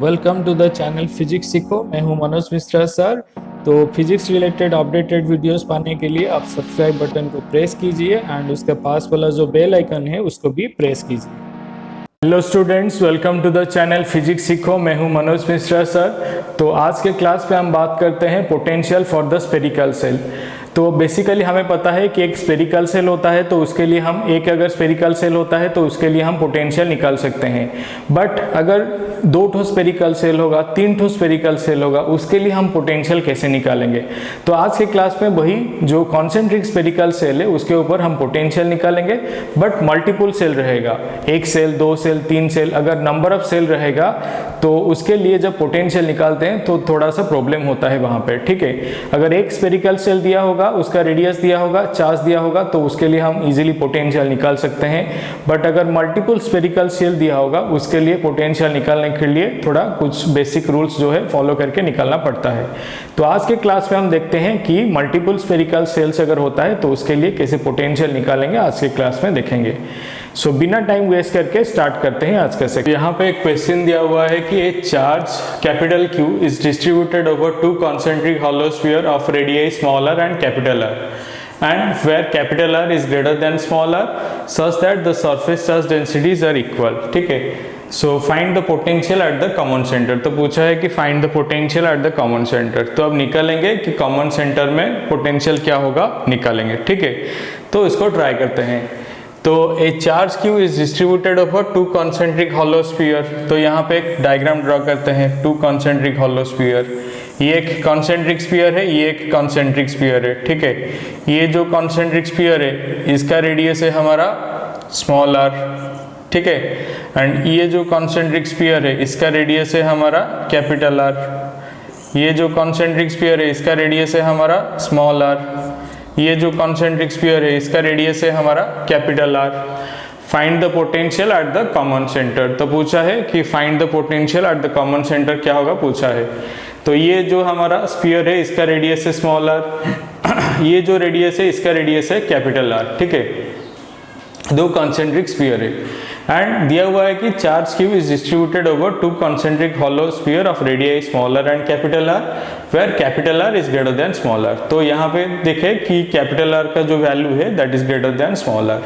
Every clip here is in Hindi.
Welcome to the channel physics सीखो। मैं हूं मनोज मिश्रा सर। तो फिजिक्स रिलेटेड अपडेटेड वीडियोस पाने के लिए आप सब्सक्राइब बटन को प्रेस कीजिए एंड उसके पास वाला जो बेल आइकन है उसको भी प्रेस कीजिए। Hello students, welcome to the channel physics सीखो। मैं हूं मनोज मिश्रा सर। तो आज के क्लास पे हम बात करते हैं potential for the spherical shell. तो बेसिकली हमें पता है कि एक स्फेरिकल सेल होता है तो उसके लिए हम अगर स्फेरिकल सेल होता है तो उसके लिए हम पोटेंशियल निकाल सकते हैं। बट अगर 2 ठो स्फेरिकल सेल होगा, 3 ठो स्फेरिकल सेल होगा, उसके लिए हम पोटेंशियल कैसे निकालेंगे। तो आज के क्लास में वही जो कॉन्सेंट्रिक स्फेरिकल सेल है उसके ऊपर हम पोटेंशियल निकालेंगे। बट मल्टीपल सेल रहेगा, 1 सेल, 2 सेल, 3 सेल, अगर नंबर ऑफ सेल रहेगा तो उसके लिए जब पोटेंशियल निकालते हैं तो थोड़ा सा प्रॉब्लम होता है वहां पे। ठीक है, अगर एक स्फेरिकल सेल दिया होगा, उसका रेडियस दिया होगा, चार्ज दिया होगा, तो उसके लिए हम इजीली पोटेंशियल निकाल सकते हैं। बट अगर मल्टीपल स्फेरिकल सेल दिया होगा उसके लिए पोटेंशियल निकालने के लिए थोड़ा कुछ बेसिक रूल्स जो है फॉलो करके निकालना पड़ता है। तो आज के क्लास में हम देखते हैं कि मल्टीपल स्फेरिकल सेल्स अगर होता है तो उसके लिए कैसे पोटेंशियल निकालेंगे, आज के क्लास में देखेंगे। सो बिना टाइम वेस्ट करके स्टार्ट करते हैं आज का सेक्शन। यहाँ पे एक क्वेश्चन दिया हुआ है कि ए charge capital Q is distributed over 2 concentric hollow sphere of radii smaller and capital R, and where capital R is greater than small r such that the surface charge densities are equal। ठीक है, so find the potential at the common centre. तो पूछा है कि find the potential at the common centre. तो अब निकालेंगे कि कॉमन सेंटर में पोटेंशियल क्या होगा, निकालेंगे। ठीक है, तो इसको ट्राई करते हैं। तो ए charge Q is distributed over 2 concentric hollow sphere। तो यहाँ पे एक डायग्राम ड्रॉ करते हैं, 2 concentric hollow sphere। ये एक कॉन्सेंट्रिक स्फीयर है, ये एक कॉन्सेंट्रिक स्फीयर है। ठीक है, ये जो कॉन्सेंट्रिक स्फीयर है इसका रेडियस है हमारा स्मॉल r। ठीक है, एंड ये जो कॉन्सेंट्रिक स्फीयर है इसका रेडियस है हमारा कैपिटल R। ये जो कॉन्सेंट्रिक स्फीयर है इसका रेडियस है हमारा स्मॉल r। ये जो कॉन्सेंट्रिक स्फीयर है इसका रेडियस है हमारा capital R। Find the potential at the common centre. तो पूछा है कि find the potential at the common centre क्या होगा, पूछा है। तो ये जो हमारा स्फीयर है इसका रेडियस है स्मॉल r, ये जो रेडियस है इसका रेडियस है कैपिटल R। ठीक है, 2 कॉन्सेंट्रिक स्फीयर है एंड दिया हुआ है कि charge Q is distributed over 2 concentric hollow sphere of radii smaller and capital R, where capital R is greater than small r। तो यहाँ पे देखें कि कैपिटल R का जो वैल्यू है that is greater than small r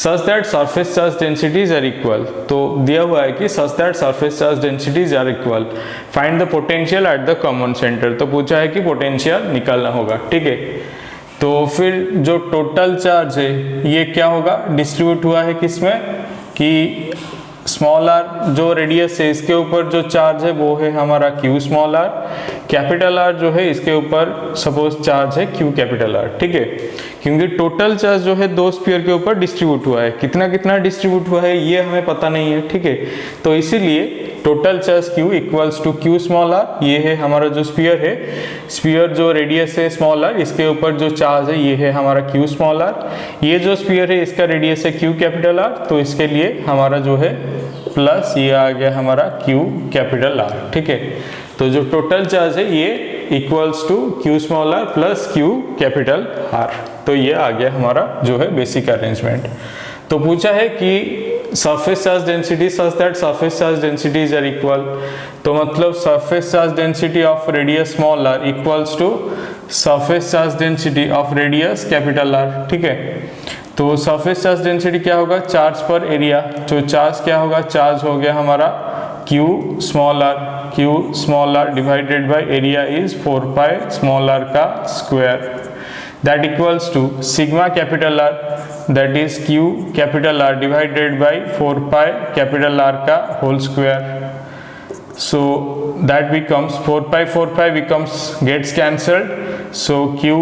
such that surface charge densities are equal। तो दिया हुआ है कि such that surface charge densities are equal, find the potential at the common center। तो पूछा है कि पोटेंशियल निकालना होगा। ठीक है, तो फिर जो टोटल चार्ज है ये क्या होगा, डिस्ट्रीब्यूट हुआ है किसमें कि स्मॉल r जो रेडियस है इसके ऊपर जो चार्ज है वो है हमारा Q small r, capital R जो है इसके ऊपर सपोज चार्ज है Q कैपिटल R। ठीक है, क्योंकि टोटल चार्ज जो है 2 स्फीयर के ऊपर डिस्ट्रीब्यूट हुआ है, कितना कितना डिस्ट्रीब्यूट हुआ है ये हमें पता नहीं है। ठीक है, तो इसीलिए total charge Q equals to Q small r। ये है हमारा जो स्फीयर है, स्फीयर जो रेडियस है स्मॉल r इसके ऊपर जो चार्ज है ये है हमारा Q स्मॉल r। ये जो स्फीयर है इसका रेडियस है Q कैपिटल R, तो इसके लिए हमारा जो है प्लस ये आ गया हमारा Q कैपिटल R। ठीक है, तो जो टोटल चार्ज है ये equals to Q small r plus Q capital R। तो ये आ गया हमारा जो है बेसिक अरेंजमेंट। तो पूछा है कि surface charge density such that surface charge densities are equal. तो मतलब surface charge density of radius small r equals to surface charge density of radius capital R। ठीक है, तो सरफेस चार्ज डेंसिटी क्या होगा, चार्ज पर एरिया। तो चार्ज क्या होगा, चार्ज हो गया हमारा Q small r divided by area is 4 pi small r का square, that equals to sigma capital R that is Q capital R divided by 4 pi capital R का whole square. So that becomes 4 pi becomes gets cancelled, so Q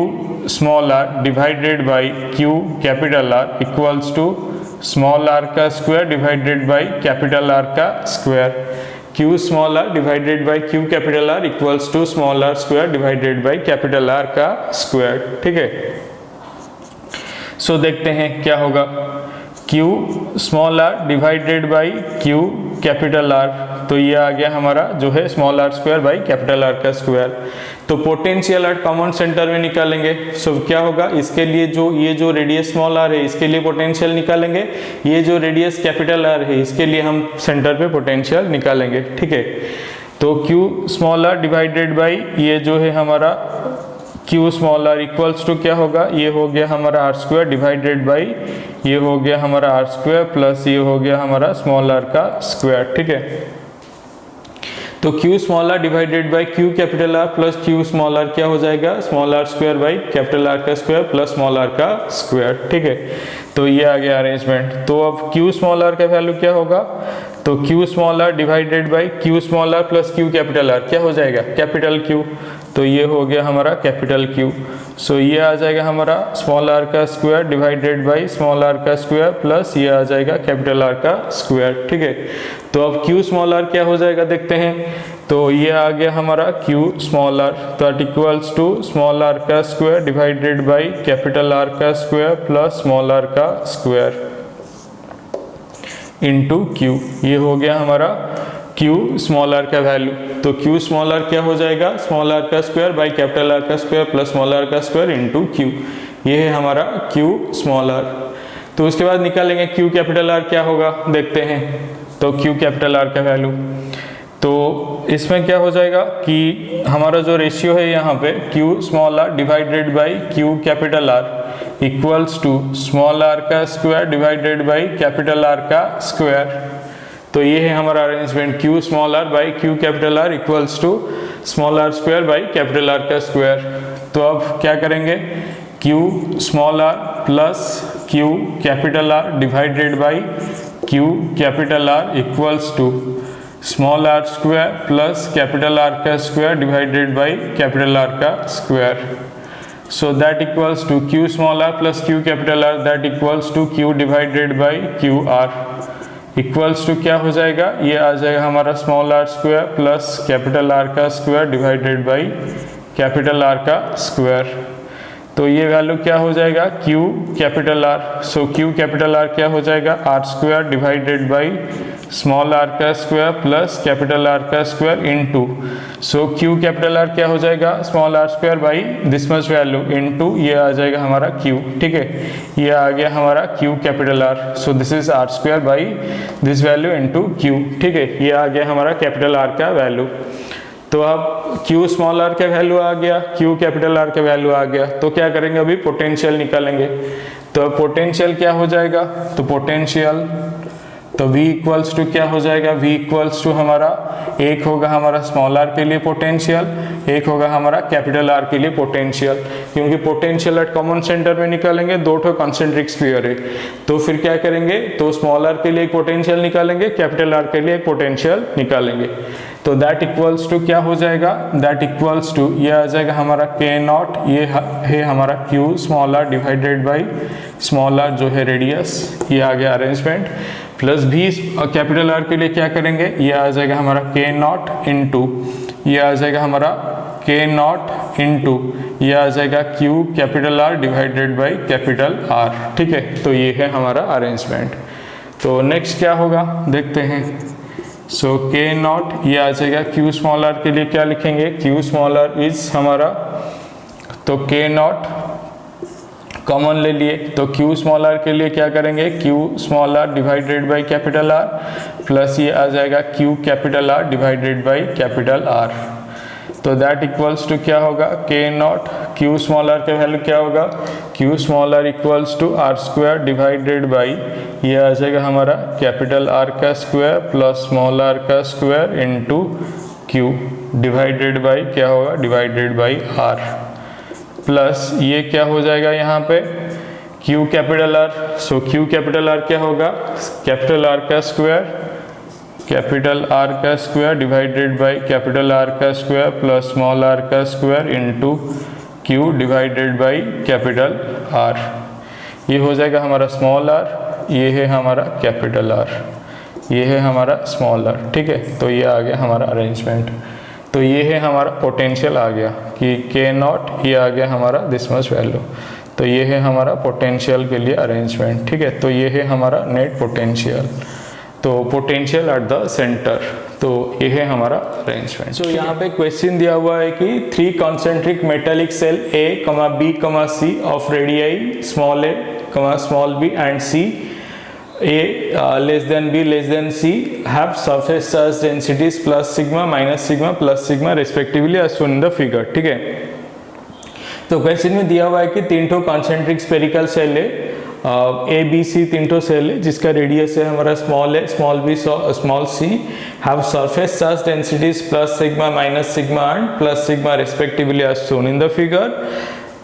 small r divided by Q capital R equals to small r का square divided by capital R का square। Q small r divided by Q capital R equals to small r square divided by capital R का square। ठीक है, so देखते हैं क्या होगा, Q small r divided by Q capital R। तो ये आ गया हमारा जो है small r square by capital R का स्क्वायर। तो पोटेंशियल एट कॉमन सेंटर में निकालेंगे। सो क्या होगा, इसके लिए जो ये जो रेडियस स्मॉल r है इसके लिए पोटेंशियल निकालेंगे, ये जो रेडियस कैपिटल R है इसके लिए हम सेंटर पे पोटेंशियल निकालेंगे। ठीक है, तो Q small R divided by ये जो है हमारा Q small R equals to क्या होगा, ये हो गया हमारा आर स्क्वायर डिवाइडेड बाई ये हो गया हमारा आर स्क्वायर प्लस ये हो गया हमारा स्मॉल आर का स्क्वायर। ठीक है, तो Q small R divided by Q capital R plus Q small are क्या हो जाएगा, small R square by capital R का स्क्वायर प्लस स्मॉल आर का स्क्वायर। ठीक है, तो ये आ गया अरेंजमेंट। तो अब Q स्मॉल आर का वैल्यू क्या होगा, तो Q small R divided by Q small R plus Q capital R क्या हो जाएगा, कैपिटल Q। तो ये हो गया हमारा कैपिटल Q। सो ये आ जाएगा हमारा स्मॉल आर का square divided by small are का स्क्वायर प्लस ये आ जाएगा कैपिटल आर का स्क्वायर। ठीक है, तो अब Q स्मॉल आर क्या हो जाएगा देखते हैं। तो ये आ गया हमारा Q स्मॉल आर, तो it equals to small are का square divided by capital R का स्क्वायर प्लस स्मॉल आर का स्क्वायर इनटू Q। ये हो गया हमारा Q स्मॉल आर का वैल्यू। तो Q स्मॉल आर क्या हो जाएगा, स्मॉल आर का स्क्वायर बाई कैपिटल आर का स्क्वायर प्लस स्मॉल आर का स्क्वायर इनटू Q। ये है हमारा Q स्मॉल आर। तो उसके बाद निकालेंगे Q कैपिटल आर क्या होगा देखते हैं। तो Q कैपिटल आर का वैल्यू, तो इसमें क्या हो जाएगा कि हमारा जो रेशियो है यहाँ पे Q small R divided by Q capital R equals to small are का square divided by capital R का स्क्वायर। तो ये है हमारा arrangement, Q small R by Q capital R equals to small R square by capital R का स्क्वायर। तो अब क्या करेंगे, Q small R plus Q capital R divided by Q capital R equals to small R square plus capital R का square divided by capital R का square. So that equals to Q small R plus Q capital R that equals to Q divided by Q R equals to क्या हो जाएगा, ये आ जाएगा हमारा small R square plus capital R का square divided by capital R का स्क्वायर। तो ये वैल्यू क्या हो जाएगा, Q capital R. So Q capital R क्या हो जाएगा, R square divided by small are का स्क्वायर प्लस कैपिटल आर का square into. So Q capital R क्या हो जाएगा, small R square by this much value into ये आ जाएगा हमारा Q। ठीक है, ये आ गया हमारा Q capital R. So this is R square by this value into Q। ठीक है, ये आ गया हमारा कैपिटल आर का वैल्यू। तो अब Q स्मॉल आर का वैल्यू आ गया, Q कैपिटल आर का वैल्यू आ गया। तो क्या करेंगे, अभी पोटेंशियल निकालेंगे। तो पोटेंशियल क्या हो जाएगा, तो पोटेंशियल तो V इक्वल्स टू क्या हो जाएगा, V इक्वल्स टू हमारा एक होगा हमारा स्मॉल आर के लिए पोटेंशियल, एक होगा हमारा कैपिटल आर के लिए पोटेंशियल। क्योंकि पोटेंशियल एट कॉमन सेंटर में निकालेंगे, दो ठो कॉन्सेंट्रिक स्फीयर है। तो फिर क्या करेंगे, तो स्मॉल आर के लिए एक पोटेंशियल निकालेंगे, कैपिटल आर के लिए एक पोटेंशियल निकालेंगे। तो दैट इक्वल्स टू क्या हो जाएगा, दैट इक्वल्स टू ये आ जाएगा हमारा K नॉट, ये है हमारा Q small R divided by small R जो है रेडियस, ये आ गया arrangement, plus V capital R के लिए क्या करेंगे, ये आ जाएगा हमारा K नॉट इंटू ये आ जाएगा हमारा K नॉट इंटू ये आ जाएगा Q capital R divided by capital are. ठीक है, तो ये है हमारा अरेंजमेंट। तो नेक्स्ट क्या होगा देखते हैं। सो K नॉट ये आ जाएगा Q स्मॉल आर के लिए क्या लिखेंगे, Q स्मॉल आर इज हमारा, तो K नॉट कॉमन ले लिए, तो Q स्मॉल आर के लिए क्या करेंगे, Q small R divided by capital R plus ये आ जाएगा Q capital R divided by capital R. तो दैट इक्वल्स टू क्या होगा, K naught Q small are का वैल्यू क्या होगा, Q small R equals to R square divided by ये आ जाएगा हमारा कैपिटल आर का स्क्वायर प्लस स्मॉल आर का square into Q divided by क्या होगा, डिवाइडेड बाई आर, प्लस ये क्या हो जाएगा यहाँ पे Q capital R. So Q capital R क्या होगा, कैपिटल आर का स्क्वायर, कैपिटल आर का square divided by capital R का स्क्वायर प्लस स्मॉल आर का square into Q divided by capital are. ये हो जाएगा हमारा स्मॉल आर, ये है हमारा कैपिटल आर, ये है हमारा स्मॉल आर। ठीक है, तो ये आ गया हमारा अरेंजमेंट। तो ये है हमारा पोटेंशियल आ गया कि K नॉट ये आ गया हमारा दिस मच वैल्यू। तो ये है हमारा पोटेंशियल के लिए अरेंजमेंट। ठीक है, तो ये है हमारा नेट पोटेंशियल, तो पोटेंशियल एट द सेंटर। तो ये है हमारा अरेंजमेंट। सो यहाँ पे क्वेश्चन दिया हुआ है कि 3 concentric metallic shell A, B, C of radii small a, small b and C A less than B less than C have surface charge densities plus sigma minus sigma plus sigma respectively as shown in the figure. ठीक है, तो क्वेश्चन में दिया हुआ है कि तीन ठो कॉन्सेंट्रिक स्पेरिकल सेल है, ए बी सी तीन ठो सेल है जिसका रेडियस है हमारा स्मॉल है, small B small C, have surface charge densities plus sigma minus sigma and plus sigma respectively as shown in the figure.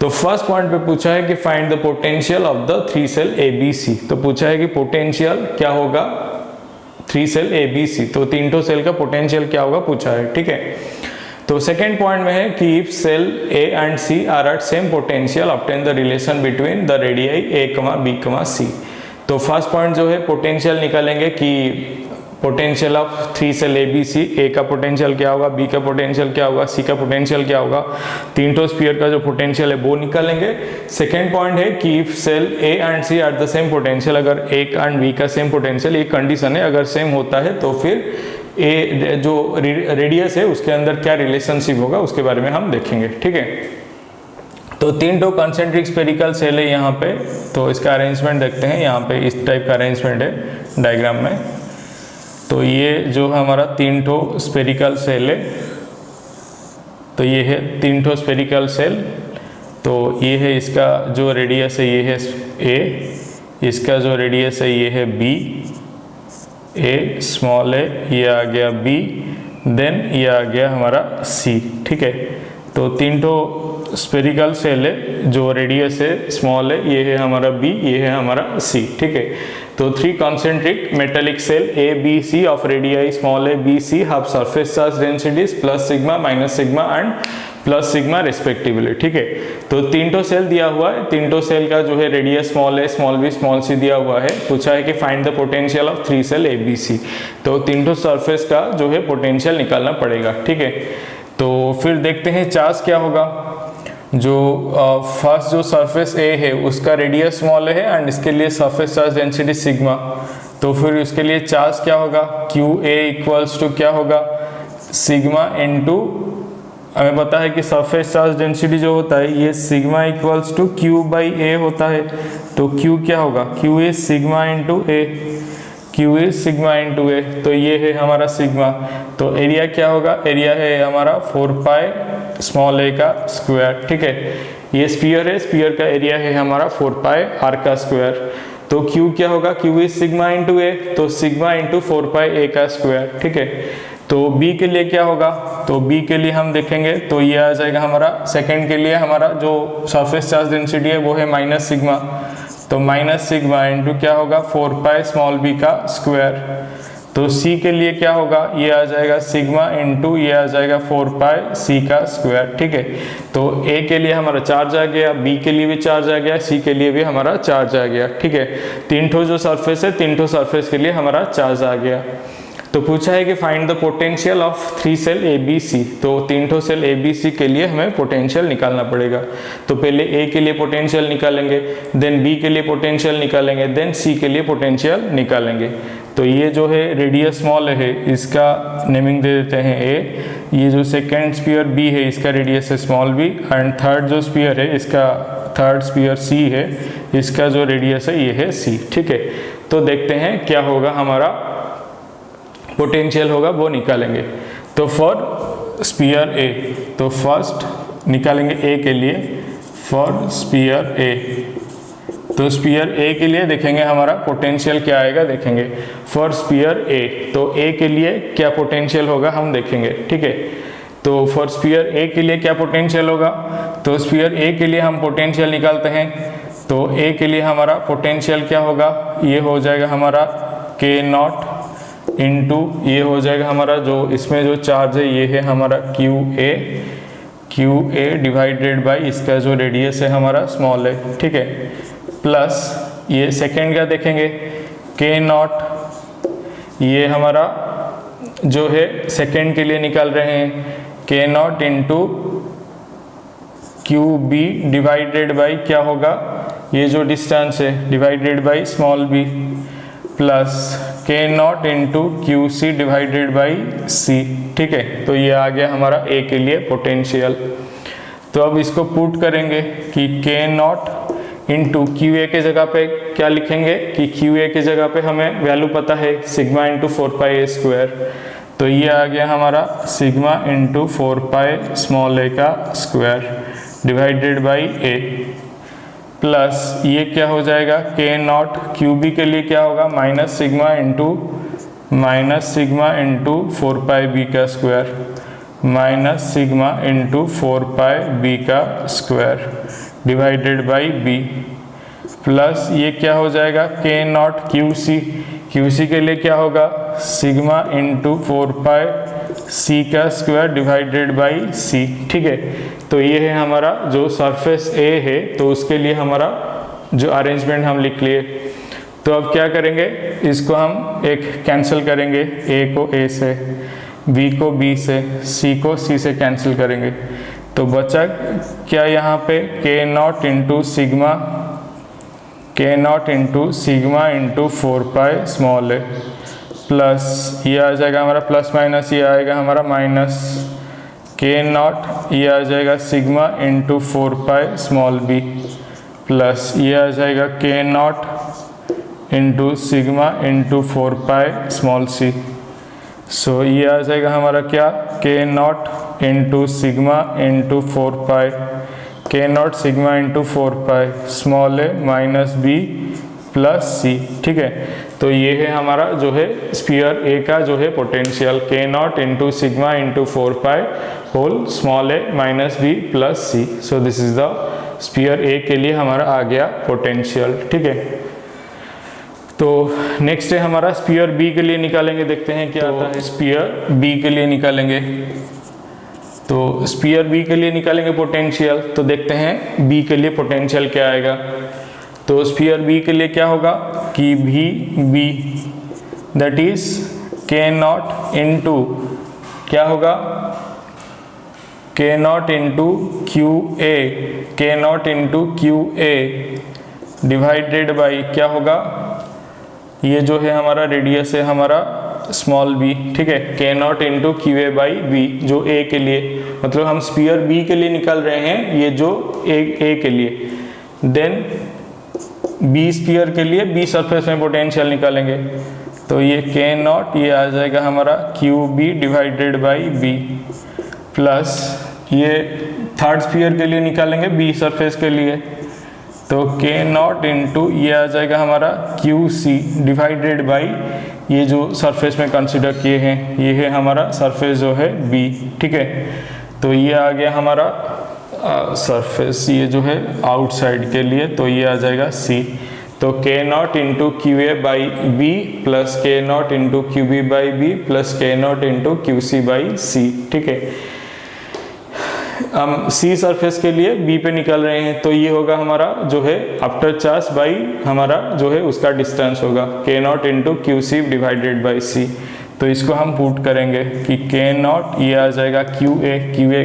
तो फर्स्ट पॉइंट पे पूछा है कि find the potential of the three shell A B C. तो पूछा है कि पोटेंशियल क्या होगा three shell A B C, तो तीन ठो सेल का पोटेंशियल क्या होगा पूछा है। ठीक है, तो सेकेंड पॉइंट में है कि if shell A and C are at same potential obtain the relation between the radii A comma B कमा सी। तो फर्स्ट पॉइंट जो है पोटेंशियल निकालेंगे कि potential of three shell A B C, A का पोटेंशियल क्या होगा, बी का पोटेंशियल क्या होगा, सी का पोटेंशियल क्या होगा, तीन टो स्फीयर का जो पोटेंशियल है वो निकालेंगे। सेकेंड पॉइंट है कि if shell A and C are the same potential, अगर ए एंड बी का सेम पोटेंशियल, ये कंडीशन है, अगर सेम होता है तो फिर ए जो रेडियस है उसके अंदर क्या रिलेशनशिप होगा उसके बारे में हम देखेंगे। ठीक है, तो तीन टो कॉन्सेंट्रिक स्पेरिकल सेल है यहाँ पे, तो इसका अरेंजमेंट देखते हैं। यहाँ पे इस टाइप का अरेंजमेंट है डायग्राम में। तो ये जो हमारा तीन ठो स्पेरिकल सेल है, तो ये है तीन ठो स्पेरिकल सेल। तो ये है इसका जो रेडियस है ये है ए, इसका जो रेडियस है ये है बी, ए स्मॉल है, ये आ गया बी, देन ये आ गया हमारा सी। ठीक है, तो तीन ठो स्पेरिकल सेल है, जो रेडियस है स्मॉल है, ये है हमारा बी, ये है हमारा सी। ठीक है, तो three concentric metallic shell A B C of radii small A B C have surface charge densities plus sigma minus sigma and plus sigma respectively. ठीक है, तो तीन टो सेल दिया हुआ है, तीन टो सेल का जो है रेडियस स्मॉल है, स्मॉल बी स्मॉल सी दिया हुआ है। पूछा है कि find the potential of three shell A B C, तो तीन टो सरफेस का जो है पोटेंशियल निकालना पड़ेगा। ठीक है, तो फिर देखते हैं चार्ज क्या होगा। जो फर्स्ट जो सरफेस ए है उसका रेडियस स्मॉल है एंड इसके लिए सरफेस चार्ज डेंसिटी सिग्मा, तो फिर उसके लिए चार्ज क्या होगा, क्यू ए इक्वल्स टू क्या होगा, सिग्मा इनटू, हमें पता है कि सरफेस चार्ज डेंसिटी जो होता है ये sigma equals to Q by A होता है। तो क्यू क्या होगा, Q is sigma into A, Q is sigma into A, तो ये है हमारा सिग्मा। तो एरिया क्या होगा, एरिया है हमारा 4 पाई स्मॉल ए का स्क्वायर। ठीक है, ये स्फीयर है, स्फीयर का एरिया है हमारा 4 पाई आर का स्क्वायर। तो क्यू क्या होगा, Q is sigma into A, तो सिग्मा इंटू 4 पाई ए का स्क्वायर। ठीक है, तो बी के लिए क्या होगा, तो बी के लिए हम देखेंगे तो ये आ जाएगा हमारा, सेकेंड के लिए हमारा जो सरफेस चार्ज डेंसिटी है वो है माइनस सिग्मा, तो माइनस सिग्मा इंटू क्या होगा 4 पाई स्मॉल बी का स्क्वायर। तो सी के लिए क्या होगा, ये आ जाएगा सिग्मा इंटू ये आ जाएगा 4 पाई सी का स्क्वायर। ठीक है, तो ए के लिए हमारा चार्ज आ गया, बी के लिए भी चार्ज आ गया, सी के लिए भी हमारा चार्ज आ गया। ठीक है, तीन ठो जो सरफेस है, तीन ठो सरफेस के लिए हमारा चार्ज आ गया। तो पूछा है कि find the potential of three shell A B C, तो तीन ठो सेल ए बी सी के लिए हमें पोटेंशियल निकालना पड़ेगा। तो पहले ए के लिए पोटेंशियल निकालेंगे, देन बी के लिए पोटेंशियल निकालेंगे, देन सी के लिए पोटेंशियल निकालेंगे। तो ये जो है रेडियस स्मॉल है, इसका नेमिंग दे देते हैं ए, ये जो सेकेंड स्पीयर बी है इसका रेडियस है स्मॉल बी, एंड थर्ड जो स्पीयर है इसका थर्ड स्पीयर सी है, इसका जो रेडियस है ये है सी। ठीक है, तो देखते हैं क्या होगा, हमारा पोटेंशियल होगा वो निकालेंगे। तो फॉर स्पीयर ए, तो फर्स्ट निकालेंगे ए के लिए, फॉर स्पीयर ए, तो स्पीयर ए के लिए देखेंगे हमारा पोटेंशियल क्या आएगा, देखेंगे फॉर स्पीयर ए, तो ए के लिए क्या पोटेंशियल होगा हम देखेंगे। ठीक है, तो फॉर स्पीयर ए के लिए क्या पोटेंशियल होगा, तो स्पीयर ए के लिए हम पोटेंशियल निकालते हैं। तो ए के लिए हमारा पोटेंशियल क्या होगा, ये हो जाएगा हमारा के नॉट इंटू ये हो जाएगा हमारा जो इसमें जो चार्ज है ये है हमारा क्यू ए डिवाइडेड बाई इसका जो रेडियस है हमारा स्मॉल है। ठीक है, प्लस ये सेकेंड का देखेंगे के नॉट, ये हमारा जो है सेकेंड के लिए निकाल रहे हैं K naught into Q B divided by क्या होगा, ये जो डिस्टेंस है divided by small B, plus K naught into Q C divided by C. ठीक है, तो ये आ गया हमारा ए के लिए पोटेंशियल। तो अब इसको पुट करेंगे कि के नॉट इंटू क्यू ए के जगह पे क्या लिखेंगे कि क्यू ए की जगह पे हमें वैल्यू पता है सिग्मा इंटू 4πa²। तो ये आ गया हमारा सिग्मा इंटू 4π a का square divided by A, plus ये क्या हो जाएगा के नॉट क्यू बी के लिए क्या होगा माइनस सिग्मा इंटू 4πb का square minus sigma into 4πb का square divided by B, plus ये क्या हो जाएगा के नॉट क्यू सी के लिए क्या होगा सिग्मा इंटू 4πc का स्क्वायर डिवाइडेड बाई सी। ठीक है, तो ये है हमारा जो सरफेस ए है, तो उसके लिए हमारा जो अरेंजमेंट हम लिख लिए। तो अब क्या करेंगे, इसको हम एक कैंसिल करेंगे, ए को ए से, बी को बी से, सी को सी से कैंसिल करेंगे। तो बचा क्या यहाँ पे K naught into sigma into 4π a plus ये आ जाएगा हमारा प्लस माइनस, ये आएगा हमारा माइनस के नॉट, ये आ जाएगा सिग्मा इंटू 4πb प्लस ये आ जाएगा के naught into sigma into 4πc। सो ये आ जाएगा हमारा क्या के naught into sigma into 4π, K naught sigma into 4π a minus B plus C. ठीक है, तो ये है हमारा जो है स्फीयर ए का जो है potential K naught into sigma into 4π whole small a minus B plus C. So this is the sphere A के लिए हमारा आ गया पोटेंशियल। ठीक है, तो नेक्स्ट है हमारा स्फीयर बी के लिए निकालेंगे, देखते हैं क्या आता है। स्फीयर बी के लिए निकालेंगे, तो स्फीयर बी के लिए निकालेंगे पोटेंशियल, तो देखते हैं बी के लिए पोटेंशियल क्या आएगा। तो स्फीयर बी के लिए क्या होगा कि बी दैट इज के नॉट इंटू क्या होगा K naught into Q A divided by क्या होगा, ये जो है हमारा रेडियस है हमारा स्मॉल बी। ठीक है, K naught into Q A by B जो ए के लिए, मतलब हम स्फीयर बी के लिए निकाल रहे हैं, ये जो ए के लिए, देन बी स्फीयर के लिए बी सरफेस में पोटेंशियल निकालेंगे। तो ये के नॉट ये आ जाएगा हमारा Q B divided by B, plus ये थर्ड स्फीयर के लिए निकालेंगे बी सरफेस के लिए, तो के नॉट इंटू ये आ जाएगा हमारा क्यू सी डिवाइडेड बाई ये जो सरफेस में कंसिडर किए हैं, ये है हमारा सरफेस जो है बी। ठीक है, तो ये आ गया हमारा सरफेस, ये जो है आउटसाइड के लिए, तो ये आ जाएगा सी। तो K naught into Q A by B plus K naught into Q B by B plus K naught into Q C by C. ठीक है, हम सी सरफेस के लिए बी पे निकल रहे हैं, तो ये होगा हमारा जो है आफ्टर चार्ज बाई हमारा जो है उसका डिस्टेंस होगा K naught into Q C divided by C. तो इसको हम पुट करेंगे कि के नॉट ये आ जाएगा क्यू ए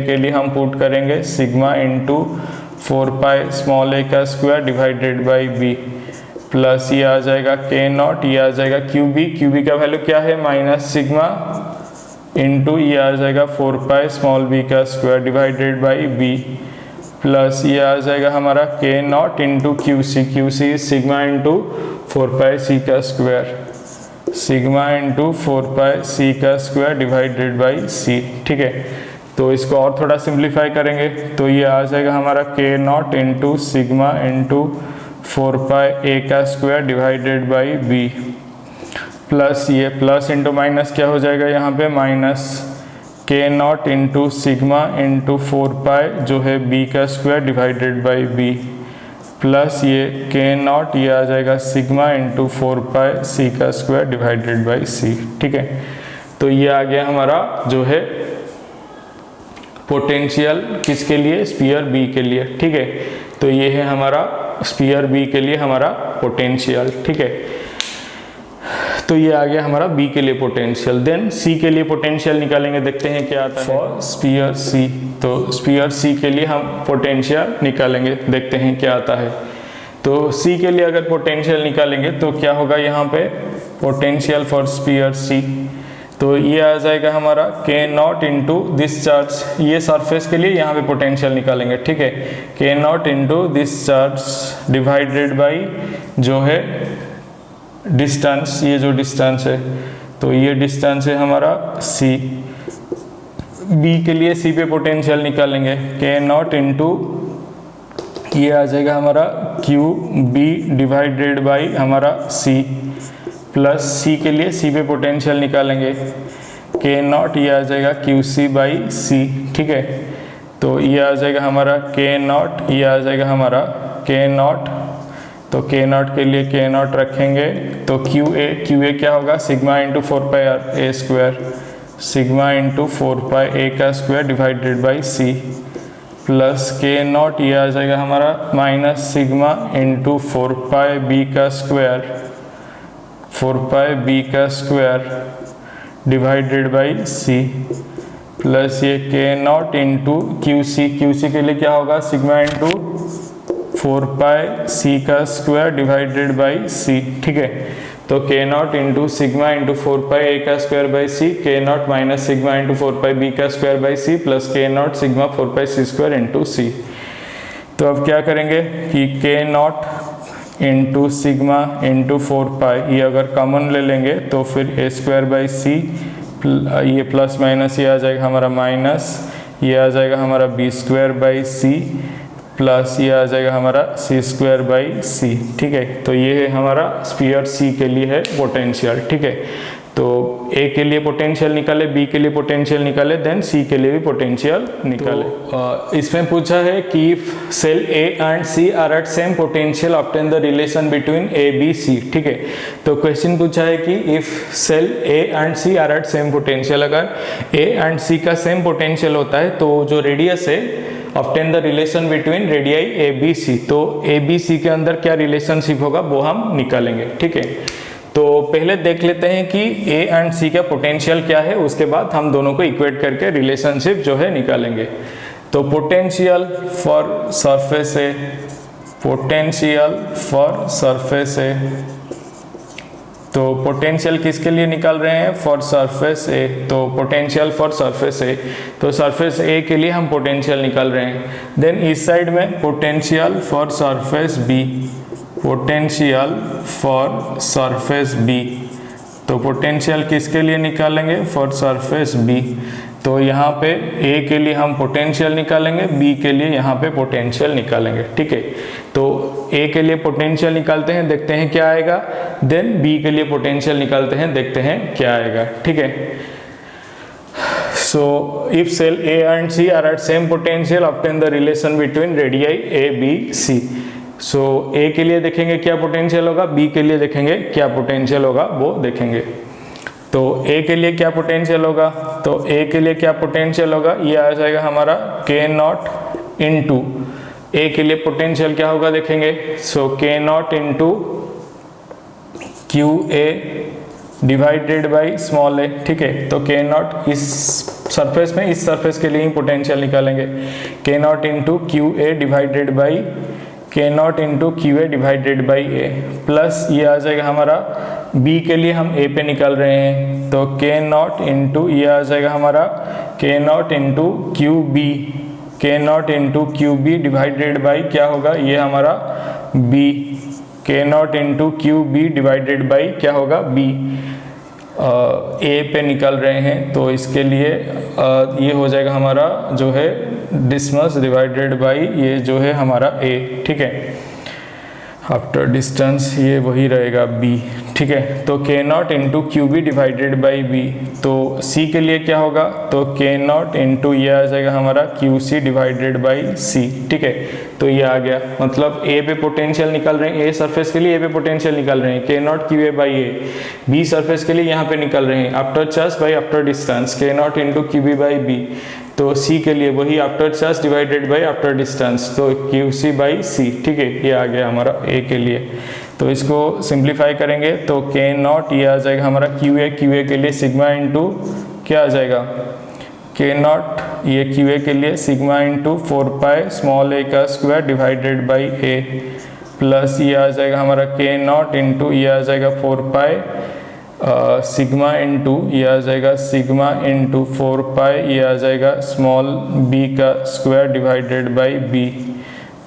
के लिए हम पुट करेंगे सिग्मा इंटू 4π a का square divided by B, plus ये आ जाएगा के नॉट ये आ जाएगा क्यू बी का वैल्यू क्या है माइनस सिग्मा इंटू ये आ जाएगा 4π b का square divided by B, plus ये आ जाएगा हमारा K naught into Q C sigma into 4πc का स्क्वायर, सिग्मा इंटू 4πc का स्क्वायर डिवाइडेड बाई सी। ठीक है, तो इसको और थोड़ा सिंप्लीफाई करेंगे, तो ये आ जाएगा हमारा K naught into sigma into 4πa का square divided by B, plus ये प्लस इंटू माइनस क्या हो जाएगा यहाँ पे माइनस के नॉट इंटू सिग्मा इंटू 4π जो है बी का square divided by B, plus ये के नॉट ये आ जाएगा सिग्मा इंटू 4πc का स्क्वायर डिवाइडेड बाई सी। ठीक है, तो ये आ गया हमारा जो है पोटेंशियल किसके लिए, स्फीयर बी के लिए। ठीक है, तो ये है हमारा स्फीयर बी के लिए हमारा पोटेंशियल। ठीक है, तो ये आ गया हमारा बी के लिए पोटेंशियल। देन सी के लिए पोटेंशियल निकालेंगे, देखते हैं क्या आता है फॉर स्फीयर सी। तो स्फीयर सी के लिए हम पोटेंशियल निकालेंगे, देखते हैं क्या आता है। तो सी के लिए अगर पोटेंशियल निकालेंगे तो क्या होगा यहाँ पे पोटेंशियल फॉर स्फीयर सी, तो ये आ जाएगा हमारा K naught into this charge, ये सरफेस के लिए यहाँ पे पोटेंशियल निकालेंगे, ठीक है, K naught into this charge divided by जो है डिस्टेंस, ये जो डिस्टेंस है, तो ये डिस्टेंस है हमारा सी। बी के लिए सी पे पोटेंशियल निकालेंगे, के नॉट इंटू ये आ जाएगा हमारा क्यू बी डिवाइडेड बाई हमारा सी, प्लस सी के लिए सी पे पोटेंशियल निकालेंगे, के नॉट ये आ जाएगा क्यू सी बाई सी, ठीक है। तो ये आ जाएगा हमारा के नॉट, ये आ जाएगा हमारा के नॉट, तो के नॉट के लिए के नॉट रखेंगे, तो क्यू ए क्या होगा sigma into 4 pi R A square, sigma into 4 pi A का square divided by C, plus K naught ये आ जाएगा हमारा minus sigma into 4 pi B का स्क्वायर, 4 पाई बी का square divided by C, plus ये के नॉट इंटू क्यू सी के लिए क्या होगा सिग्मा इंटू 4 पाई सी का स्क्वायर डिवाइडेड बाई सी, ठीक है। तो K naught into sigma into 4 pi A का square by C, K naught minus sigma into 4 pi B का square by C, plus K naught sigma 4 pi C square into C. तो अब क्या करेंगे कि K naught into sigma into 4 pi, ये अगर कॉमन ले लेंगे तो फिर ए स्क्वायर बाई सी, ये प्लस माइनस ये आ जाएगा हमारा माइनस, ये आ जाएगा हमारा B square by C, plus ये आ जाएगा हमारा सी स्क्वायर बाई सी, ठीक है। तो ये है हमारा स्फीयर सी के लिए है पोटेंशियल, ठीक है। तो ए के लिए पोटेंशियल निकाले, बी के लिए पोटेंशियल निकाले, देन सी के लिए भी पोटेंशियल निकाले। तो इसमें पूछा है कि if shell A and C are at same potential obtain the relation between A B C, ठीक है। तो क्वेश्चन पूछा है कि if shell A and C are at same potential, अगर ए एंड सी का सेम पोटेंशियल होता है तो जो रेडियस है obtain the relation between radii A B C, तो ए बी सी के अंदर क्या रिलेशनशिप होगा वो हम निकालेंगे, ठीक है। तो पहले देख लेते हैं कि ए एंड सी का पोटेंशियल क्या है, उसके बाद हम दोनों को इक्वेट करके रिलेशनशिप जो है निकालेंगे। तो potential for surface A, potential for surface A, तो पोटेंशियल किसके लिए निकाल रहे हैं फॉर सरफेस ए, तो पोटेंशियल फॉर सरफेस ए, तो सरफेस ए के लिए हम पोटेंशियल निकाल रहे हैं। देन इस साइड में potential for surface B, potential for surface B, तो पोटेंशियल किसके लिए निकालेंगे फॉर सरफेस बी, तो यहाँ पे ए के लिए हम पोटेंशियल निकालेंगे, बी के लिए यहाँ पे पोटेंशियल निकालेंगे, ठीक है। तो ए के लिए पोटेंशियल निकालते हैं, देखते हैं क्या आएगा, देन बी के लिए पोटेंशियल निकालते हैं, देखते हैं क्या आएगा, ठीक है। सो if shell A and C are at same potential obtain the relation between radii A B C. So A के लिए देखेंगे क्या पोटेंशियल होगा, बी के लिए देखेंगे क्या पोटेंशियल होगा, वो देखेंगे। तो ए के लिए क्या पोटेंशियल होगा, तो ए के लिए क्या पोटेंशियल होगा, ये आ जाएगा हमारा के नॉट इंटू, ए के लिए पोटेंशियल क्या होगा देखेंगे, so K naught into Q A divided by small A, ठीक है। तो के नॉट इस सरफेस में, इस सरफेस के लिए ही पोटेंशियल निकालेंगे, K naught into Q A divided by, K naught into Q A divided by A, plus ये आ जाएगा हमारा बी के लिए हम ए पे निकाल रहे हैं, तो के नॉट इंटू ये आ जाएगा हमारा K naught into Q B, K naught into Q B divided by क्या होगा, ये हमारा B, K naught into Q B divided by क्या होगा बी। ए पे निकाल रहे हैं तो इसके लिए ये हो जाएगा हमारा जो है डिस्टेंस डिवाइडेड बाई ये जो है हमारा ए, ठीक है। आफ्टर डिस्टेंस ये वही रहेगा बी, ठीक है। तो K naught into Q B divided by B, तो सी के लिए क्या होगा, तो के नॉट इंटू ये आ जाएगा हमारा Q C divided by C, ठीक है। तो ये आ गया, मतलब ए पे पोटेंशियल निकाल रहे हैं, ए सरफेस के लिए ए पे पोटेंशियल निकाल रहे हैं, K naught Q A by A, B surface के लिए यहाँ पे निकाल रहे हैं after charge by after distance, K naught into Q B by B. तो सी के लिए वही after charge divided by after distance, तो क्यू सी बाई सी, ठीक है। ये आ गया हमारा ए के लिए। तो इसको सिंप्लीफाई करेंगे तो के नॉट ये आ जाएगा हमारा क्यू ए के लिए सिग्मा इंटू क्या आ जाएगा, के नॉट ये क्यू ए के लिए सिग्मा इंटू 4 पाई स्मॉल ए का square divided by A, plus ये आ जाएगा हमारा के नॉट इंटू ये आ जाएगा 4 पाई सिग्मा इंटू ये आ जाएगा सिग्मा इंटू 4 पाई, ये आ जाएगा स्मॉल b का square divided by b,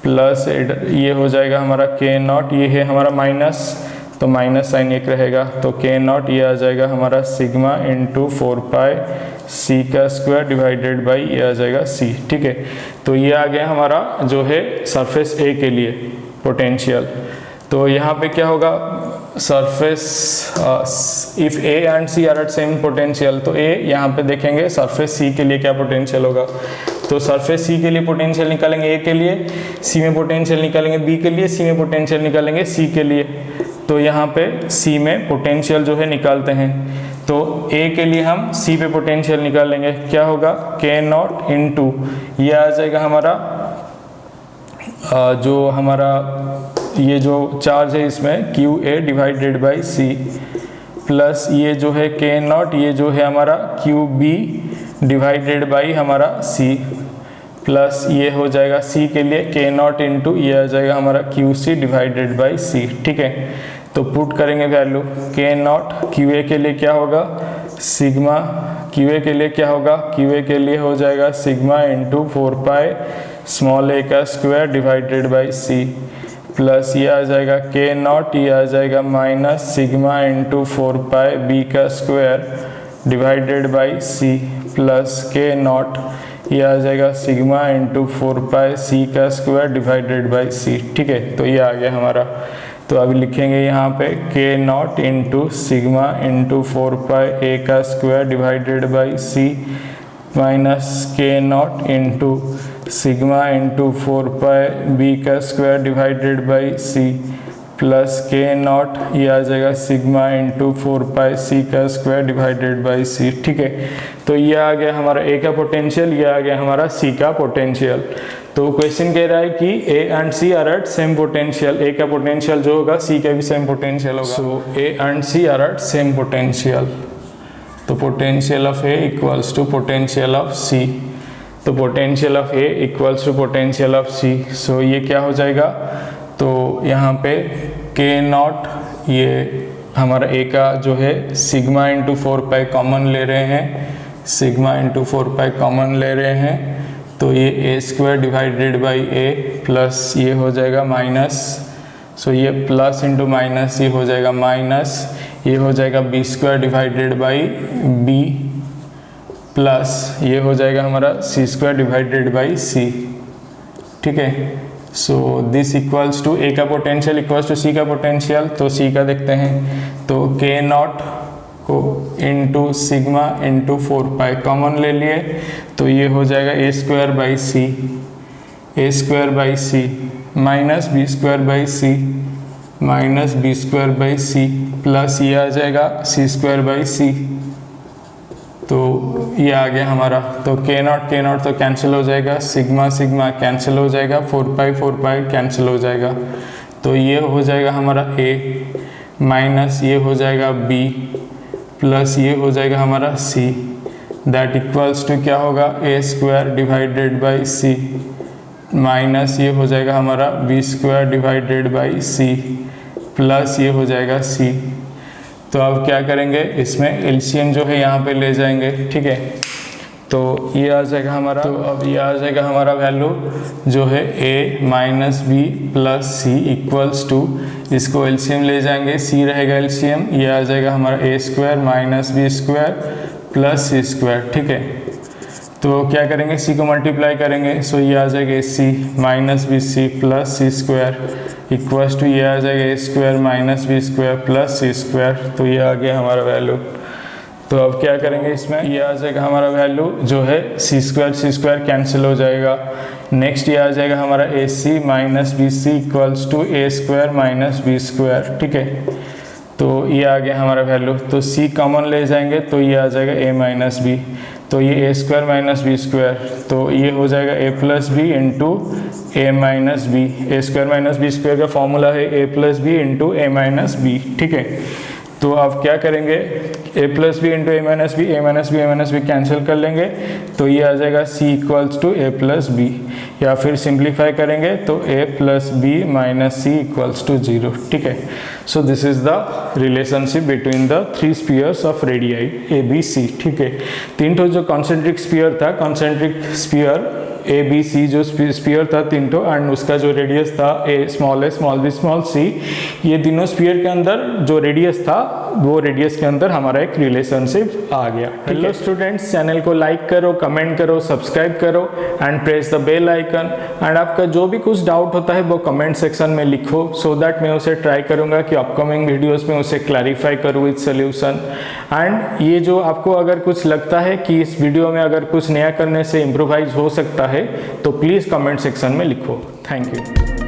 plus ये हो जाएगा हमारा k नॉट, ये है हमारा माइनस तो माइनस साइन एक रहेगा, तो k नॉट ये आ जाएगा हमारा सिग्मा इंटू 4 पाई c का स्क्वायर डिवाइडेड बाई ये आ जाएगा c। ठीक है, तो ये आ गया हमारा जो है सरफेस A के लिए पोटेंशियल। तो यहाँ पे क्या होगा, surface if A and C are at same potential, तो A यहाँ पे देखेंगे सरफेस C के लिए क्या पोटेंशियल होगा, तो सरफेस C के लिए पोटेंशियल निकालेंगे A के लिए, C में पोटेंशियल निकालेंगे B के लिए, C में पोटेंशियल निकालेंगे C के लिए। तो यहाँ पे C में पोटेंशियल जो है निकालते हैं, तो A के लिए हम C पे पोटेंशियल निकालेंगे, क्या होगा K नॉट इंटू ये आ जाएगा हमारा जो हमारा ये जो चार्ज है इसमें QA divided by C, plus ये जो है K नॉट, ये जो है हमारा QB डिवाइडेड बाई हमारा C, प्लस ये हो जाएगा C के लिए K नॉट इंटू ये आ जाएगा हमारा QC डिवाइडेड बाई C। ठीक है, तो पुट करेंगे वैल्यू, K नॉट QA के लिए क्या होगा सिग्मा, QA के लिए क्या होगा, QA के लिए हो जाएगा sigma into 4 pi small a का square divided by C, plus ये आ जाएगा K नॉट, ये आ जाएगा माइनस सिग्मा इंटू 4 पाई b का square divided by C, plus K not ये आ जाएगा सिग्मा इंटू 4 पाई C का स्क्वायर डिवाइडेड बाई C। ठीक है, तो ये आ गया हमारा। तो अभी लिखेंगे यहाँ पे K not into sigma into 4 pi a का square divided by C minus K not into sigma into 4 pi b का square divided by C, plus K not ये आ जाएगा सिग्मा इंटू 4 पाई C का स्क्वायर डिवाइडेड बाई C। ठीक है, तो ये आ गया हमारा A का पोटेंशियल, ये आ गया हमारा C का पोटेंशियल। तो क्वेश्चन कह रहा है कि A and C are at same potential, A का पोटेंशियल जो होगा C का भी सेम पोटेंशियल होगा। So A and C are at same potential, तो potential of A equals to potential of C, तो potential of A equals to potential of C। So ये क्या हो जाएगा, तो यहाँ पे K नॉट ये हमारा A का जो है सिग्मा इंटू 4 पाई कॉमन ले रहे हैं, सिग्मा इंटू 4 पाई कॉमन ले रहे हैं, तो ये a square divided by a plus ये हो जाएगा माइनस, सो ये प्लस इंटू माइनस ये हो जाएगा माइनस, ये हो जाएगा b square divided by b, plus ये हो जाएगा हमारा c square divided by c। ठीक है, so this equals to A का पोटेंशियल इक्वल्स टू C का पोटेंशियल, तो C का देखते हैं, तो K नॉट को इंटू सिग्मा इंटू 4 पाई कॉमन ले लिए, तो ये हो जाएगा a square by C, a square by C minus b square by C minus b square by C, plus ये आ जाएगा C स्क्वायर बाई C। तो ये आ गया हमारा, तो K नॉट तो कैंसिल हो जाएगा, सिग्मा सिग्मा कैंसिल हो जाएगा, 4 पाई कैंसिल हो जाएगा, तो ये हो जाएगा हमारा A माइनस ये हो जाएगा B प्लस ये हो जाएगा हमारा C, दैट इक्वल्स टू क्या होगा A square divided by C minus ये हो जाएगा हमारा B square divided by C plus ये हो जाएगा C। तो अब क्या करेंगे, इसमें एलसीएम जो है यहाँ पे ले जाएंगे। ठीक है, तो ये आ जाएगा हमारा, तो अब ये आ जाएगा हमारा वैल्यू जो है a minus B plus C equals to, इसको एलसीएम ले जाएंगे, c रहेगा एलसीएम, ये आ जाएगा हमारा a square minus B square plus C square. ठीक है, तो क्या करेंगे, c को मल्टीप्लाई करेंगे, सो ये आ जाएगा c minus B C plus C square equals to ये आ जाएगा a square minus B square plus C square. तो ये आ गया हमारा वैल्यू। तो अब क्या करेंगे, इसमें ये आ जाएगा हमारा वैल्यू जो है सी स्क्वायर कैंसिल हो जाएगा। नेक्स्ट ये आ जाएगा हमारा A C minus B C equals to A square minus B square. ठीक है, तो ये आ गया हमारा वैल्यू। तो c कॉमन ले जाएंगे तो ये आ जाएगा a माइनस बी, तो ये a square minus B square, तो ये हो जाएगा a plus B into A minus B. A square minus B square का फॉर्मूला है a plus B into A minus B. ठीक है, तो आप क्या करेंगे, a plus B into A minus B, A minus B cancel कर लेंगे, तो ये आ जाएगा c equals to A plus B, या फिर सिंप्लीफाई करेंगे तो a plus B minus C equals to 0, ठीक है। So this is the relationship between the 3 spheres of radii A B C, ठीक है। 3 ठो जो कॉन्सेंट्रिक स्फीयर था, concentric sphere A B C जो स्फीयर था 3 ठो, एंड उसका जो रेडियस था ए स्मॉल बी स्मॉल सी, ये तीनों स्फीयर के अंदर जो रेडियस था वो रेडियस के अंदर हमारा एक रिलेशनशिप आ गया। हेलो स्टूडेंट्स, चैनल को लाइक करो, कमेंट करो, सब्सक्राइब करो and press the bell icon. And आपका जो भी कुछ डाउट होता है वो कमेंट सेक्शन में लिखो, सो दैट मैं उसे ट्राई करूंगा कि अपकमिंग वीडियोस में उसे क्लैरिफाई करूँ विद सोल्यूशन। एंड ये जो आपको अगर कुछ लगता है कि इस वीडियो में अगर कुछ नया करने से इम्प्रोवाइज हो सकता है तो प्लीज़ कमेंट सेक्शन में लिखो। Thank you.